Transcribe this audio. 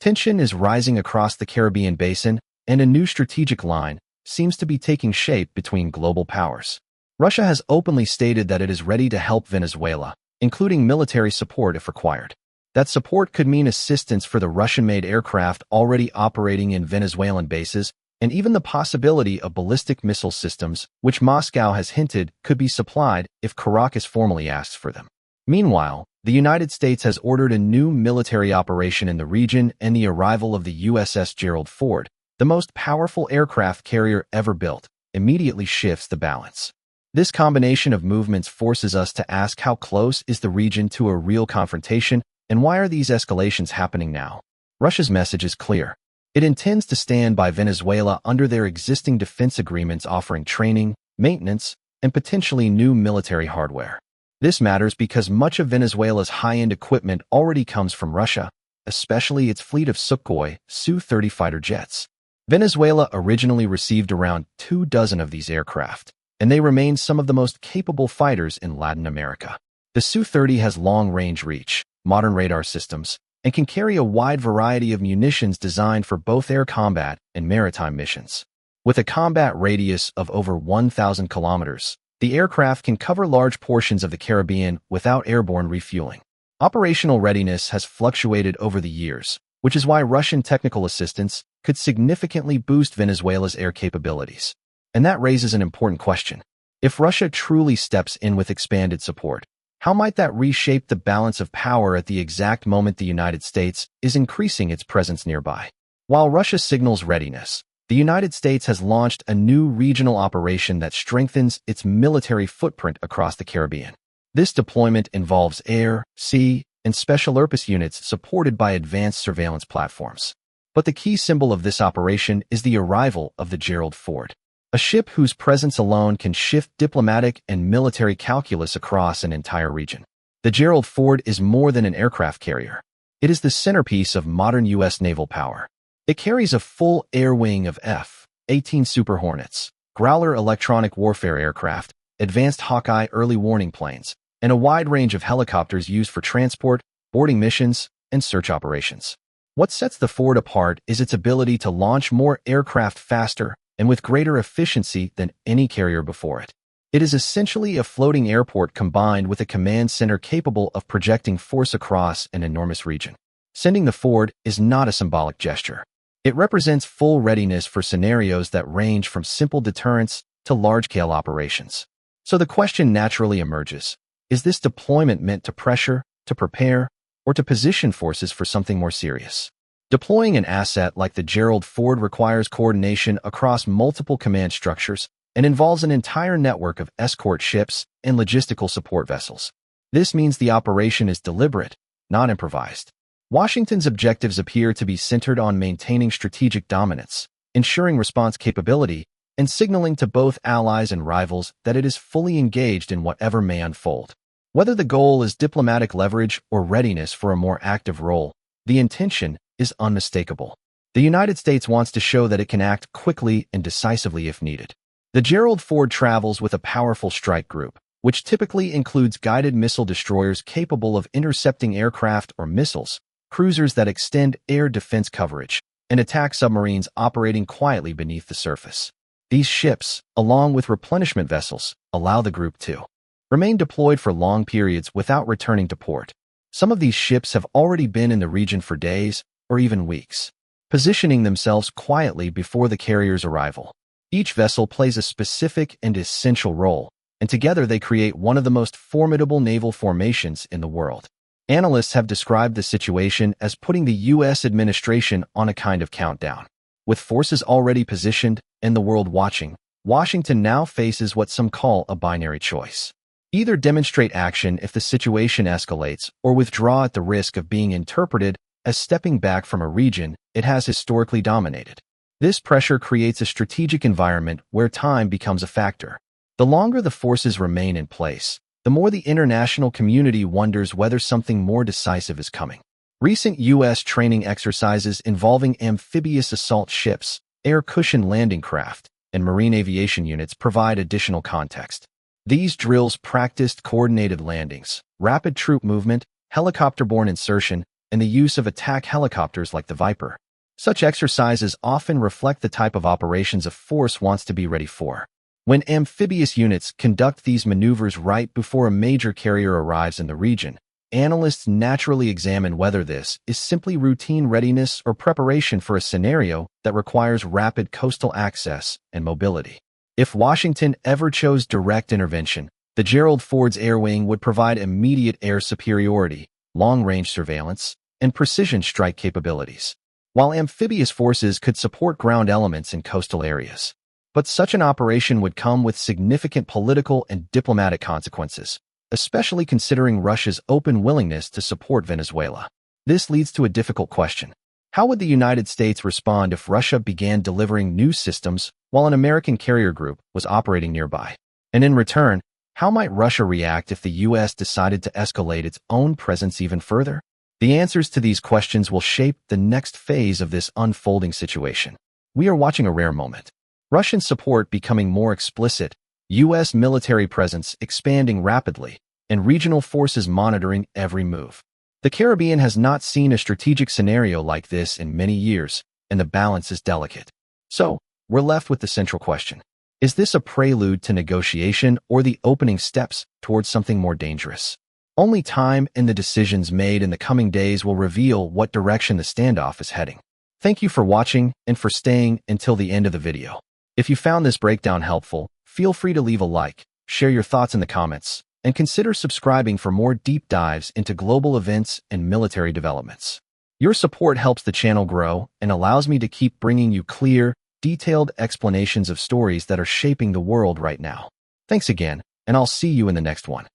Tension is rising across the Caribbean basin, and a new strategic line seems to be taking shape between global powers. Russia has openly stated that it is ready to help Venezuela, including military support if required. That support could mean assistance for the Russian-made aircraft already operating in Venezuelan bases, and even the possibility of ballistic missile systems, which Moscow has hinted could be supplied if Caracas formally asks for them. Meanwhile, the United States has ordered a new military operation in the region, and the arrival of the USS Gerald Ford, the most powerful aircraft carrier ever built, immediately shifts the balance. This combination of movements forces us to ask, how close is the region to a real confrontation, and why are these escalations happening now? Russia's message is clear. It intends to stand by Venezuela under their existing defense agreements, offering training, maintenance, and potentially new military hardware. This matters because much of Venezuela's high-end equipment already comes from Russia, especially its fleet of Sukhoi Su-30 fighter jets. Venezuela originally received around 24 of these aircraft, and they remain some of the most capable fighters in Latin America. The Su-30 has long-range reach, modern radar systems, and can carry a wide variety of munitions designed for both air combat and maritime missions. With a combat radius of over 1,000 kilometers, the aircraft can cover large portions of the Caribbean without airborne refueling. Operational readiness has fluctuated over the years, which is why Russian technical assistance could significantly boost Venezuela's air capabilities. And that raises an important question. If Russia truly steps in with expanded support, how might that reshape the balance of power at the exact moment the United States is increasing its presence nearby? While Russia signals readiness, the United States has launched a new regional operation that strengthens its military footprint across the Caribbean. This deployment involves air, sea, and special-purpose units supported by advanced surveillance platforms. But the key symbol of this operation is the arrival of the Gerald Ford, a ship whose presence alone can shift diplomatic and military calculus across an entire region. The Gerald Ford is more than an aircraft carrier. It is the centerpiece of modern U.S. naval power. It carries a full air wing of F-18 Super Hornets, Growler electronic warfare aircraft, advanced Hawkeye early warning planes, and a wide range of helicopters used for transport, boarding missions, and search operations. What sets the Ford apart is its ability to launch more aircraft faster and with greater efficiency than any carrier before it. It is essentially a floating airport combined with a command center capable of projecting force across an enormous region. Sending the Ford is not a symbolic gesture. It represents full readiness for scenarios that range from simple deterrence to large-scale operations. So the question naturally emerges, is this deployment meant to pressure, to prepare, or to position forces for something more serious? Deploying an asset like the Gerald Ford requires coordination across multiple command structures and involves an entire network of escort ships and logistical support vessels. This means the operation is deliberate, not improvised. Washington's objectives appear to be centered on maintaining strategic dominance, ensuring response capability, and signaling to both allies and rivals that it is fully engaged in whatever may unfold. Whether the goal is diplomatic leverage or readiness for a more active role, the intention is unmistakable. The United States wants to show that it can act quickly and decisively if needed. The Gerald Ford travels with a powerful strike group, which typically includes guided missile destroyers capable of intercepting aircraft or missiles, cruisers that extend air defense coverage, and attack submarines operating quietly beneath the surface. These ships, along with replenishment vessels, allow the group to remain deployed for long periods without returning to port. Some of these ships have already been in the region for days or even weeks, positioning themselves quietly before the carrier's arrival. Each vessel plays a specific and essential role, and together they create one of the most formidable naval formations in the world. Analysts have described the situation as putting the U.S. administration on a kind of countdown. With forces already positioned and the world watching, Washington now faces what some call a binary choice. Either demonstrate action if the situation escalates or withdraw at the risk of being interpreted as stepping back from a region it has historically dominated. This pressure creates a strategic environment where time becomes a factor. The longer the forces remain in place, the more the international community wonders whether something more decisive is coming. Recent U.S. training exercises involving amphibious assault ships, air-cushioned landing craft, and marine aviation units provide additional context. These drills practiced coordinated landings, rapid troop movement, helicopter-borne insertion, and the use of attack helicopters like the Viper. Such exercises often reflect the type of operations a force wants to be ready for. When amphibious units conduct these maneuvers right before a major carrier arrives in the region, analysts naturally examine whether this is simply routine readiness or preparation for a scenario that requires rapid coastal access and mobility. If Washington ever chose direct intervention, the Gerald Ford's Air Wing would provide immediate air superiority, long-range surveillance, and precision strike capabilities, while amphibious forces could support ground elements in coastal areas. But such an operation would come with significant political and diplomatic consequences, especially considering Russia's open willingness to support Venezuela. This leads to a difficult question. How would the United States respond if Russia began delivering new systems while an American carrier group was operating nearby? And in return, how might Russia react if the U.S. decided to escalate its own presence even further? The answers to these questions will shape the next phase of this unfolding situation. We are watching a rare moment. Russian support becoming more explicit, U.S. military presence expanding rapidly, and regional forces monitoring every move. The Caribbean has not seen a strategic scenario like this in many years, and the balance is delicate. So, we're left with the central question. Is this a prelude to negotiation or the opening steps towards something more dangerous? Only time and the decisions made in the coming days will reveal what direction the standoff is heading. Thank you for watching and for staying until the end of the video. If you found this breakdown helpful, feel free to leave a like, share your thoughts in the comments, and consider subscribing for more deep dives into global events and military developments. Your support helps the channel grow and allows me to keep bringing you clear, detailed explanations of stories that are shaping the world right now. Thanks again, and I'll see you in the next one.